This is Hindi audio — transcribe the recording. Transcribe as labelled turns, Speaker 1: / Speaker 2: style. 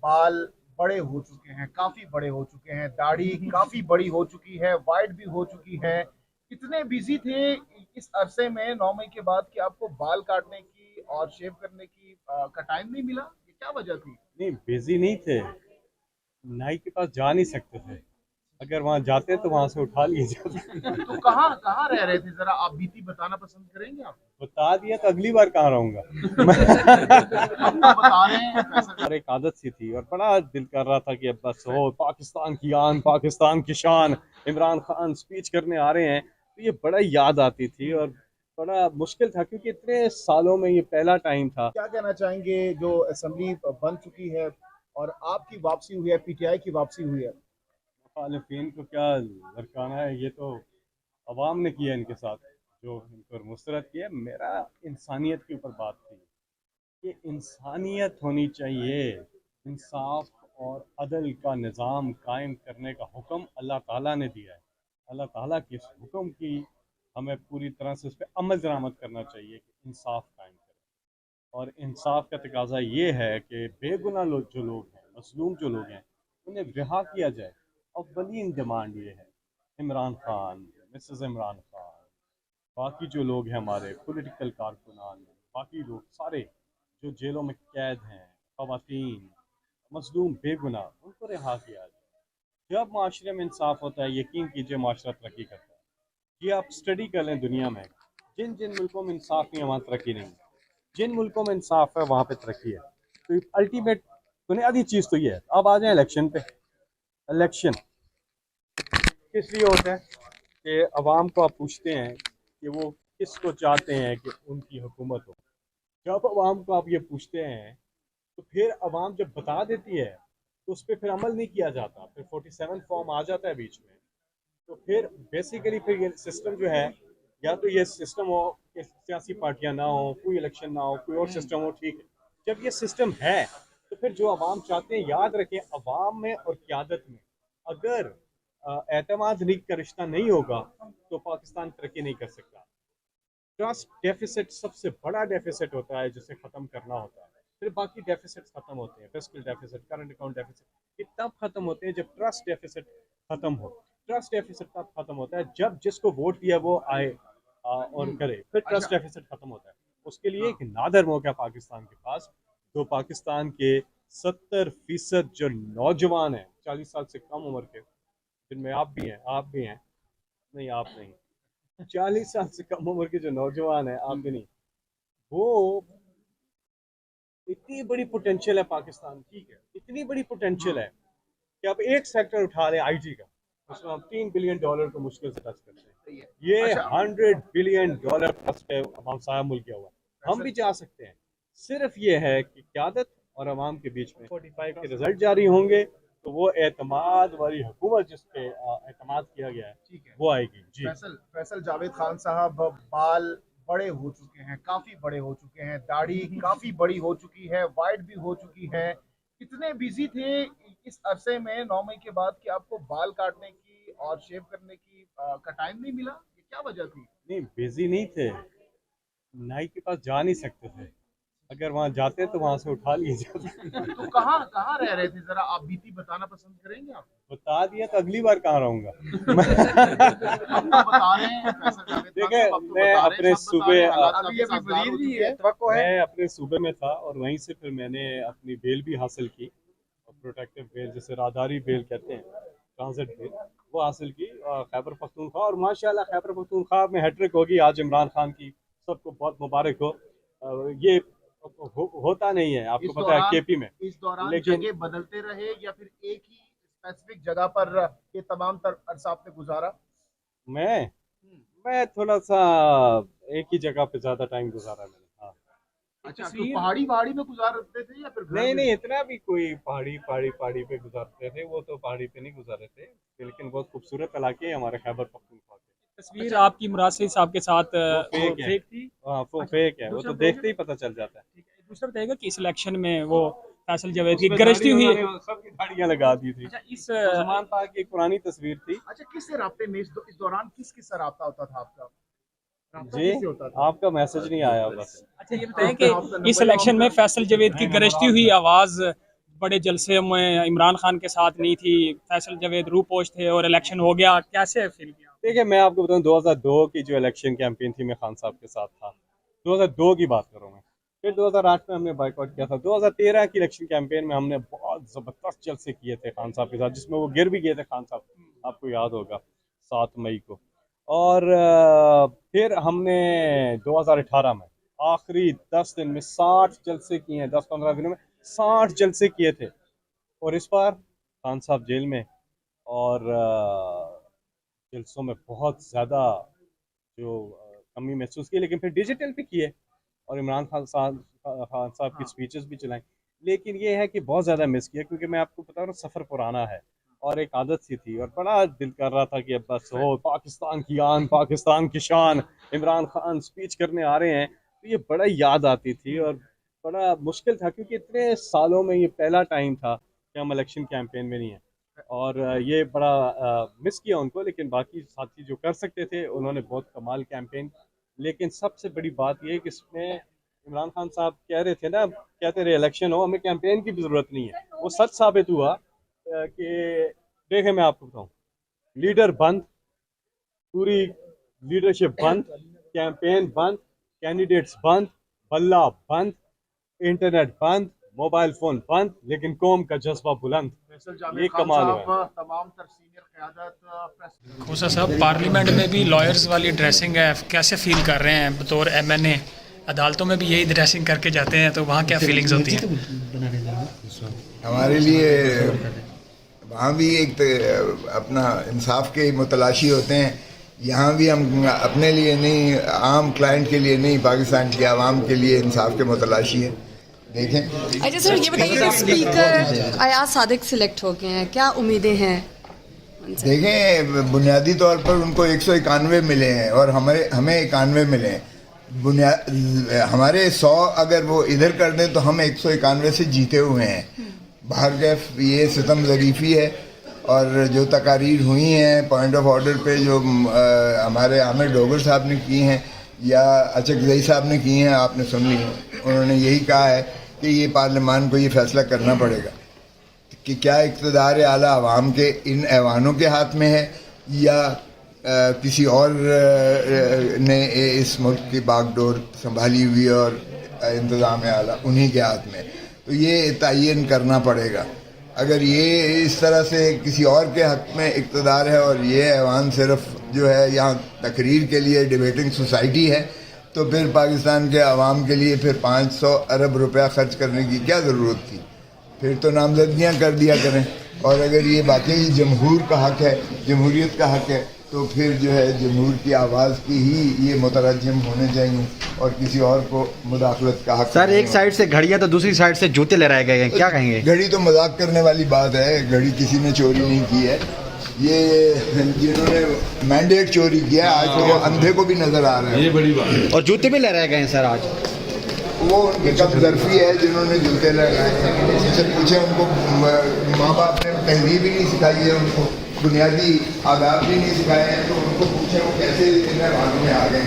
Speaker 1: बाल बड़े हो चुके हैं, काफी बड़े हो चुके हैं, दाढ़ी काफी बड़ी हो चुकी है, वाइट भी हो चुकी है। इतने बिजी थे इस अरसे में 9 मई के बाद कि आपको बाल काटने की और शेव करने की का टाइम नहीं मिला। ये क्या वजह थी?
Speaker 2: नहीं, बिजी नहीं थे। नाई के पास जा नहीं सकते थे। अगर वहां जाते तो वहां से उठा लिए जाते।
Speaker 1: तो कहाँ कहाँ रह रहे थे, जरा आप बीती बताना पसंद करेंगे आप?
Speaker 2: बता दिया तो अगली बार कहाँ रहूंगा।
Speaker 1: हम तो बता रहे हैं
Speaker 2: और एक आदत सी थी और बड़ा दिल कर रहा था कि अब बस हो, पाकिस्तान की आन, पाकिस्तान की शान, इमरान खान स्पीच करने आ रहे हैं, तो ये बड़ा याद आती थी और बड़ा मुश्किल था क्योंकि इतने सालों में ये पहला टाइम था।
Speaker 1: क्या कहना चाहेंगे जो असेंबली बन चुकी है और आपकी वापसी हुई है, पीटीआई की वापसी हुई है?
Speaker 2: मुखालिफिन को क्या लड़काना है, ये तो अवाम ने किया इनके साथ, जो इन पर मुस्तरद किया। मेरा इंसानियत के ऊपर बात थी कि इंसानियत होनी चाहिए। इंसाफ और अदल का निज़ाम कायम करने का हुक्म अल्लाह ताला ने दिया है। अल्लाह ताला के इस हुक्म की हमें पूरी तरह से उस पर अमल दरामद करना चाहिए कि इंसाफ कायम करें। और इंसाफ का तकाजा ये है कि बेगुनाह लोग जो लोग हैं, मजलूम जो लोग हैं, उन्हें रिहा किया जाए। अव्वलीन डिमांड ये है। इमरान खान, मिसेस इमरान खान, बाकी जो लोग हैं हमारे पॉलिटिकल कारकुनान, बाकी लोग सारे जो जेलों में कैद हैं, खवातीन, मजलूम बेगुनाह, उनको रिहा किया जाए। जब माशरे में इंसाफ होता है, यकीन कीजिए माशरा तरक्की करता है। ये आप स्टडी कर लें दुनिया में, जिन जिन मुल्कों में इंसाफ नहीं है वहाँ तरक्की नहीं है, जिन मुल्कों में इंसाफ है वहाँ पे तरक्की है। तो अल्टीमेट बुनियादी चीज़ तो ये है। अब आ जाए इलेक्शन पे। इलेक्शन किस लिए होता है कि अवाम को आप पूछते हैं कि वो किसको चाहते हैं कि उनकी हुकूमत हो। जब अवाम को आप ये पूछते हैं तो फिर अवाम जब बता देती है तो उस पर फिर अमल नहीं किया जाता, फिर 47 फॉर्म आ जाता है बीच में। तो फिर बेसिकली फिर ये सिस्टम जो है, या तो ये सिस्टम हो कि सियासी पार्टियां ना हो, कोई इलेक्शन ना हो, कोई और सिस्टम हो, ठीक है। जब ये सिस्टम है तो फिर जो अवाम चाहते हैं, याद रखें, अवाम में और क़यादत में अगर एतमाद का रिश्ता नहीं होगा तो पाकिस्तान तरक्की नहीं कर सकता। ट्रस्ट डेफिसिट सबसे बड़ा डेफिसिट होता है जिसे ख़त्म करना होता है। फिर बाकी डेफिसिट ख़त्म होते हैं, fiscal deficit, current account deficit, ये तब ख़त्म होते हैं जब ट्रस्ट डेफिसिट ख़त्म हो। ट्रस्ट डेफिसिट तब ख़त्म होता है जब जिसको वोट दिया वो आए और करे, फिर ट्रस्ट
Speaker 1: अच्छा।
Speaker 2: डेफिसिट ख़त्म होता है। उसके लिए एक नादर मौका पाकिस्तान के पास, जो पाकिस्तान के 70% जो नौजवान हैं, 40 साल से कम उम्र के, जिनमें आप भी हैं, आप भी हैं, नहीं आप नहीं, 40 साल से कम उम्र के जो नौजवान है, आप भी नहीं, वो इतनी बड़ी पोटेंशियल है पाकिस्तान की, इतनी बड़ी पोटेंशियल है कि आप एक सेक्टर उठा लें आईटी का, उसमें हम $3 बिलियन को मुश्किल से टच करते हैं। ये
Speaker 1: अच्छा।
Speaker 2: $100 बिलियन प्लस पे हमसाया मुल्क किया हुआ है। हम भी जा सकते हैं। सिर्फ ये है कि क़यादत और अवाम के बीच में 45 के रिजल्ट जारी होंगे तो वो एतमाद वाली हुकूमत जिस पे एतमाद किया गया है
Speaker 1: ठीक है।
Speaker 2: वो आएगी। जी।
Speaker 1: फैसल फैसल जावेद खान साहब, बाल बड़े हो चुके हैं, काफी बड़े हो चुके हैं, दाढ़ी काफी बड़ी हो चुकी है, वाइट भी हो चुकी है। इतने बिजी थे इस अरसे में 9 मई के बाद कि आपको बाल काटने की और शेव करने की का टाइम नहीं मिला। ये क्या वजह थी?
Speaker 2: नहीं, बिजी नहीं थे। नाई के पास जा नहीं सकते थे। अगर वहां जाते तो वहां से उठा लिए जाते।
Speaker 1: तो कहाँ कहाँ रह रहे थे, जरा आप बीती बताना पसंद करेंगे आप?
Speaker 2: बता दिया तो अगली बार कहाँ रहूंगा।
Speaker 1: हम तो बता रहे हैं फैसल जावेद खान
Speaker 2: देखिए,
Speaker 1: साहब, आप तो
Speaker 2: मैं
Speaker 1: बता रहे हैं,
Speaker 2: अपने
Speaker 1: सब बता रहे
Speaker 2: सूबे
Speaker 1: हैं, हालात काफी साजगार हो चुके हैं।
Speaker 2: मैं अपने सूबे में था और वहीं से फिर मैंने अपनी बेल भी हासिल की, और प्रोटेक्टिव बेल जिसे राहदारी बेल कहते हैं, ट्रांजिट बेल, वो हासिल की खैबर पख्तूनख्वा। और माशाल्लाह खैबर पख्तूनख्वा में हैट्रिक होगी आज इमरान खान की, सबको बहुत मुबारक हो। ये होता नहीं है, आपको
Speaker 1: इस
Speaker 2: पता है
Speaker 1: दौरान
Speaker 2: केपी में।
Speaker 1: इस दौरान
Speaker 2: लेकिन
Speaker 1: जगह बदलते रहे या फिर एक ही स्पेसिफिक जगह पर ये तमाम तर अरसा आपने गुजारा?
Speaker 2: मैं मैं थोड़ा सा एक ही जगह पे ज्यादा टाइम गुजारा मैंने। हाँ।
Speaker 1: अच्छा, तो पहाड़ी वहाड़ी में गुजारते थे या फिर घर
Speaker 2: नहीं
Speaker 1: में?
Speaker 2: नहीं, इतना भी कोई पहाड़ी पहाड़ी पहाड़ी पे गुजारते थे, वो तो पहाड़ी पे नहीं गुजारे थे, लेकिन बहुत खूबसूरत इलाके हैं हमारे खैबर पख्तूनख्वा के।
Speaker 3: तस्वीर
Speaker 1: अच्छा।
Speaker 3: आपकी मुराद से साहब के साथ
Speaker 2: वो
Speaker 3: वो
Speaker 2: फेक है।
Speaker 3: फेक थी।
Speaker 2: हाँ, वो
Speaker 3: अच्छा,
Speaker 2: फेक है, वो
Speaker 3: दूसरा
Speaker 2: तो
Speaker 3: बताइएगा।
Speaker 2: देखते ही पता चल जाता है।
Speaker 3: ठीक है, दूसरा बताइएगा कि इस इलेक्शन में वो फैसल जावेद की
Speaker 2: उसमें
Speaker 3: गरजती
Speaker 2: दाढ़ी
Speaker 3: हुई
Speaker 2: उन्होंने सबकी दाढ़ियां लगा दी थी।
Speaker 3: अच्छा इस
Speaker 2: उस्मान पाक की एक पुरानी तस्वीर थी।
Speaker 1: अच्छा, किससे राब्ते में इस दौरान किससे राब्ता होता था आपका? राब्ता
Speaker 2: जी,
Speaker 1: किससे होता था?
Speaker 2: आपका मैसेज नहीं आया बस।
Speaker 3: अच्छा ये बताएं
Speaker 1: आपका
Speaker 3: कि इस
Speaker 1: नंबर ही
Speaker 3: इलेक्शन में फैसल जावेद की गरजती हुई आवाज़ बड़े जलसे में इमरान खान के साथ नहीं थी, फैसल जावेद रूपोश थे और इलेक्शन हो गया, कैसे फील किया?
Speaker 2: देखिए, मैं आपको बताऊं, 2002 की जो इलेक्शन कैंपेन थी, मैं खान साहब के साथ था। 2002 की बात कर रहा हूँ मैं। फिर 2008 में हमने बाइकआउट किया था। 2013 की इलेक्शन कैंपेन में हमने बहुत ज़बरदस्त जलसे किए थे खान साहब के साथ, जिसमें वो गिर भी गए थे खान साहब, आपको याद होगा, 7 मई को। और फिर हमने 2018 में आखिरी 10 दिन में 60 जलसे किए हैं। 10-15 दिनों में 60 जलसे किए थे। और इस बार खान साहब जेल में, और जलसों में बहुत ज़्यादा जो कमी महसूस की, लेकिन फिर डिजिटल भी किए और इमरान खान साहब की स्पीचेस भी चलाई। लेकिन ये है कि बहुत ज़्यादा मिस किया, क्योंकि मैं आपको बता रहा हूँ, सफ़र पुराना है और एक आदत सी थी, और बड़ा दिल कर रहा था कि अब बस हो, पाकिस्तान की आन, पाकिस्तान की शान, इमरान खान स्पीच करने आ रहे हैं। तो ये बड़ा याद आती थी और बड़ा मुश्किल था, क्योंकि इतने सालों में ये पहला टाइम था कि हम इलेक्शन कैंपेन में नहीं हैं। और ये बड़ा मिस किया उनको, लेकिन बाकी साथी जो कर सकते थे उन्होंने बहुत कमाल कैंपेन। लेकिन सबसे बड़ी बात ये है कि इसमें इमरान खान साहब कह रहे थे ना, कहते रहे इलेक्शन हो, हमें कैंपेन की भी ज़रूरत नहीं है। वो सच साबित हुआ कि देखें, मैं आपको बताऊं, लीडर बंद, पूरी लीडरशिप बंद, कैंपेन बंद, कैंडिडेट्स बंद, बल्ला बंद, इंटरनेट बंद, मोबाइल फ़ोन बंद, लेकिन कौम का जज्बा बुलंद। ये कमाल है।
Speaker 1: तमाम तर सीनियर क़यादत
Speaker 3: खोसा साहब, पार्लियामेंट में भी लॉयर्स वाली ड्रेसिंग है, कैसे फील कर रहे हैं बतौर MNA? अदालतों में भी यही ड्रेसिंग करके जाते हैं, तो वहाँ क्या फीलिंग्स होती हैं?
Speaker 4: हमारे लिए वहाँ भी एक अपना इंसाफ के मुतलाशी होते हैं। यहाँ भी हम अपने लिए नहीं, आम क्लाइंट के लिए नहीं, पाकिस्तान की आवाम के लिए इंसाफ के मुतलाशी है। देखें।
Speaker 5: अच्छा सर, ये बताइए कि स्पीकर अयाज सादिक सिलेक्ट हो गए हैं, क्या उम्मीदें हैं?
Speaker 4: देखें, बुनियादी तौर पर उनको 191 मिले हैं और हमें 91 मिले हैं। हमारे 100 अगर वो इधर कर दें तो हम 191 से जीते हुए हैं। बाहर ये सितम ज़रीफ़ी है। और जो तकारीर हुई हैं पॉइंट ऑफ ऑर्डर पे, जो हमारे आमिर डोगर साहब ने की हैं या अचकज़ई साहब ने की हैं, आपने सुन ली हैं। उन्होंने यही कहा है कि ये पार्लियामान को ये फ़ैसला करना पड़ेगा कि क्या इक़्तिदार आला अवाम के इन ऐवानों के हाथ में है या किसी और ने इस मुल्क की बागडोर संभाली हुई और इंतज़ाम आला उन्हीं के हाथ में। तो ये तयन करना पड़ेगा। अगर ये इस तरह से किसी और के हक़ में इक़्तिदार है और ये ऐवान सिर्फ जो है यहाँ तकरीर के लिए डिबेटिंग सोसाइटी है, तो फिर पाकिस्तान के अवाम के लिए फिर 500 अरब रुपया ख़र्च करने की क्या ज़रूरत थी? फिर तो नामजदगियाँ कर दिया करें। और अगर ये वाकई जमहूर का हक़ है, जमहूरियत का हक़ है, तो फिर जो है जमहूर की आवाज़ की ही ये मुतरज्जिम होने चाहिए और किसी और को मुदाखलत का हक़।
Speaker 6: सर, एक साइड से घड़ियाँ तो दूसरी साइड से जूते ले गए हैं, क्या कहेंगे?
Speaker 4: घड़ी तो मजाक करने वाली बात है, घड़ी किसी ने चोरी नहीं की है। ये जिन्होंने मैंडेट चोरी किया, आज तो वो अंधे को भी नजर आ रहा है।
Speaker 6: ये बड़ी बात है। और जूते भी ले गए हैं सर आज।
Speaker 4: वो उनकी कम ज़र्फ़ी है जिन्होंने जूते लगाए हैं। उनसे पूछे, उनको माँ बाप ने तहजीब भी नहीं सिखाई है, उनको बुनियादी आदाब भी नहीं सिखाए हैं, तो उनको पूछे वो कैसे इन ऐवानों में आ गए।